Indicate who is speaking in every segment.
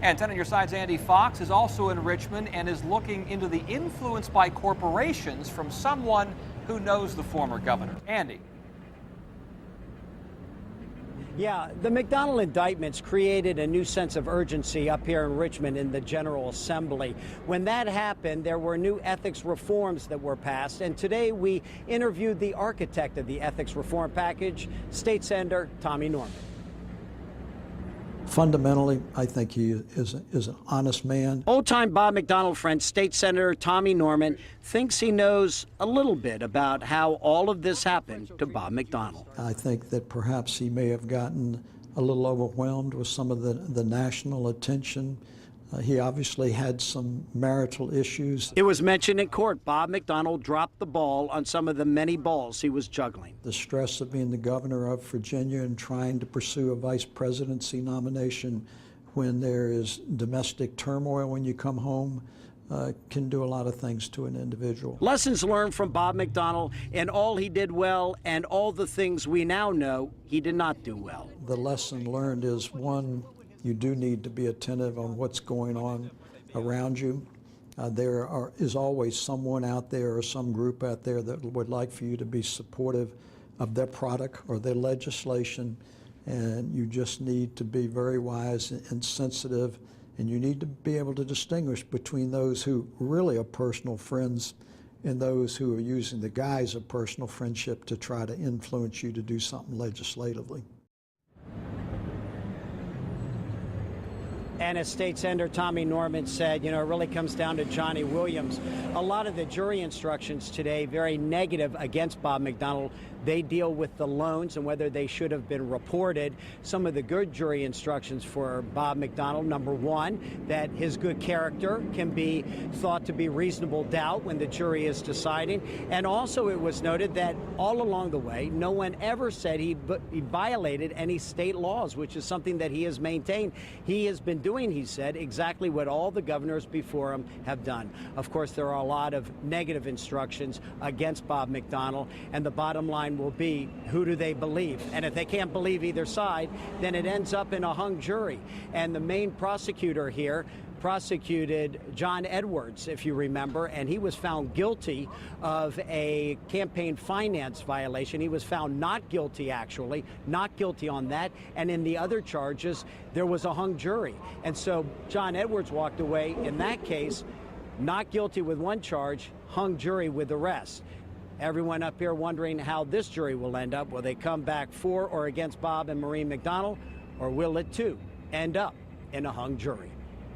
Speaker 1: And 10 on your side's Andy Fox is also in Richmond and is looking into the influence by corporations from someone who knows the former governor. Andy.
Speaker 2: Yeah, the McDonnell indictments created a new sense of urgency up here in Richmond in the General Assembly. When that happened, there were new ethics reforms that were passed, and today we interviewed the architect of the ethics reform package, State Senator Tommy Norman.
Speaker 3: Fundamentally, I think he is an honest man.
Speaker 2: Old-time Bob McDonnell friend, State Senator Tommy Norman, thinks he knows a little bit about how all of this happened to Bob McDonnell.
Speaker 3: I think that perhaps he may have gotten a little overwhelmed with some of the national attention. He obviously had some marital issues.
Speaker 2: It was mentioned in court Bob McDonnell dropped the ball on some of the many balls he was juggling.
Speaker 3: The stress of being the governor of Virginia and trying to pursue a vice presidency nomination when there is domestic turmoil when you come home can do a lot of things to an individual.
Speaker 2: Lessons learned from Bob McDonnell and all he did well and all the things we now know he did not do well.
Speaker 3: The lesson learned is, one, you do need to be attentive on what's going on around you. There is always someone out there or some group out there that would like for you to be supportive of their product or their legislation, and you just need to be very wise and sensitive, and you need to be able to distinguish between those who really are personal friends and those who are using the guise of personal friendship to try to influence you to do something legislatively.
Speaker 2: And as State Senator Tommy Norman said, it really comes down to Johnny Williams. A lot of the jury instructions today, very negative against Bob McDonnell. They deal with the loans and whether they should have been reported. Some of the good jury instructions for Bob McDonnell, number one, that his good character can be thought to be reasonable doubt when the jury is deciding. And also it was noted that all along the way, no one ever said he violated any state laws, which is something that he has maintained. He has been doing, he said, exactly what all the governors before him have done. Of course, there are a lot of negative instructions against Bob McDonnell, and the bottom line will be, who do they believe? And if they can't believe either side, then it ends up in a hung jury. And the main prosecutor here prosecuted John Edwards, if you remember, and he was found guilty of a campaign finance violation. He was found not guilty, actually, not guilty on that. And in the other charges, there was a hung jury. And so John Edwards walked away in that case, not guilty with one charge, hung jury with the rest. Everyone up here wondering how this jury will end up. Will they come back for or against Bob and Maureen McDonnell, or will it too end up in a hung jury?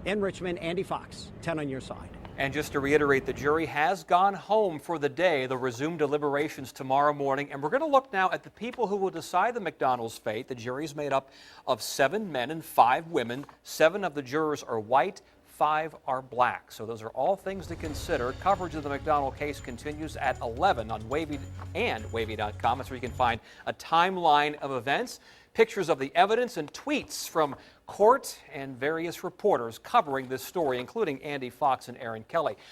Speaker 2: In Richmond, Andy Fox, 10 on your side.
Speaker 1: And just to reiterate, the jury has gone home for the day. They'll resume deliberations tomorrow morning. And we're going to look now at the people who will decide the McDonnell's fate. The jury is made up of 7 men and 5 women. 7 of the jurors are white. 5 are black. So those are all things to consider. Coverage of the McDonnell case continues at 11 on Wavy and Wavy.com. That's where you can find a timeline of events, pictures of the evidence, and tweets from court and various reporters covering this story, including Andy Fox and Aaron Kelly.